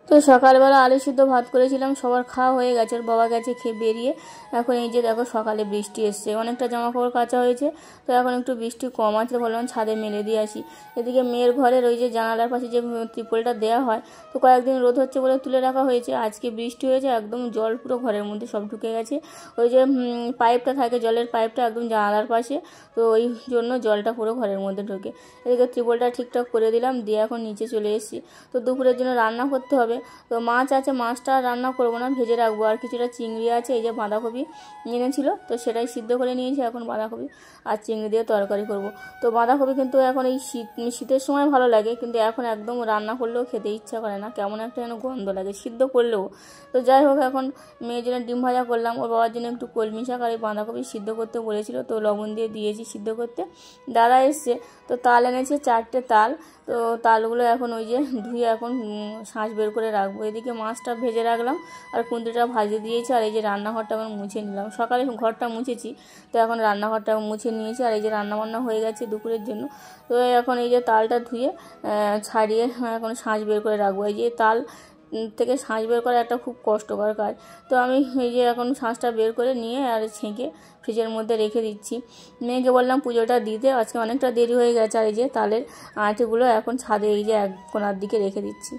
তো সকালবেলা আলু সিদ্ধ ভাত করেছিলাম, সবার খাওয়া হয়ে গেছে, ওর বাবা গেছে খেয়ে বেরিয়ে। এখন এই যে দেখো সকালে বৃষ্টি এসছে, অনেকটা জামা কাপড় কাচা হয়েছে, তো এখন একটু বৃষ্টি কম আছে, বললাম ছাদে মেলে দিয়ে আসি। এদিকে মেয়ের ঘরের ওই যে জানালার পাশে যে ত্রিপলটা দেওয়া হয়, তো কয়েকদিন রোদ হচ্ছে বলে তুলে রাখা হয়েছে, আজকে বৃষ্টি হয়েছে, একদম জল পুরো ঘরের মধ্যে সব ঢুকে গেছে। ওই যে পাইপটা থাকে, জলের পাইপটা একদম জানালার পাশে, তো ওই জন্য জলটা পুরো ঘরের মধ্যে ঢোকে। এদিকে ত্রিপলটা ঠিকঠাক করে দিলাম, দিয়ে এখন নিচে চলে এসেছি। তো দুপুরের জন্য রান্না করতে হবে। তো মাছ আছে, মাছটা রান্না করবো না, ভেজে রাখবো। আর কিছুটা চিংড়ি আছে, এই যে বাঁধাকপি এনেছিল, তো সেটাই সিদ্ধ করে নিয়েছি। এখন বাঁধাকপি আর চিংড়ি দিয়ে তরকারি করব। তো বাঁধাকপি কিন্তু এখন এই শীতের সময় ভালো লাগে, কিন্তু এখন একদম রান্না করলেও খেতে ইচ্ছা করে না, কেমন একটা যেন গন্ধ লাগে সিদ্ধ করলেও। তো যাই হোক, এখন মেয়ের জন্য ডিম ভাজা করলাম, ওর বাবার জন্য একটু কলমি শাক আর এই বাঁধাকপি সিদ্ধ করতে বলেছিল, তো লবণ দিয়ে দিয়েছি সিদ্ধ করতে। দাদা এসছে, তো তাল এনেছে 4টে তাল, তো তালগুলো এখন ওই যে ধুয়ে এখন শাঁস বের করে রাখবো। এদিকে মাছটা ভেজে রাখলাম আর কুঁদরিটা ভাজে দিয়েছি, আর এই যে রান্নাঘরটা এখন মুছে নিলাম। সকালে ঘরটা মুছেছি, তো এখন রান্নাঘরটা মুছে নিয়েছি, আর এই যে রান্নাবান্না হয়ে গেছে দুপুরের জন্য। তো এখন এই যে তালটা ধুয়ে ছাড়িয়ে এখন শাঁস বের করে রাখবো। এই যে তাল থেকে শাঁস বের করা একটা খুব কষ্টকর কাজ, তো আমি এই যে এখন শাঁসটা বের করে নিয়ে আর ছেঁকে ফ্রিজের মধ্যে রেখে দিচ্ছি। মেয়েকে বললাম পুজোটা দিতে, আজকে অনেকটা দেরি হয়ে গেছে। আর এই যে তালের আঁটিগুলো এখন ছাদে এই যে এক কোণার দিকে রেখে দিচ্ছি।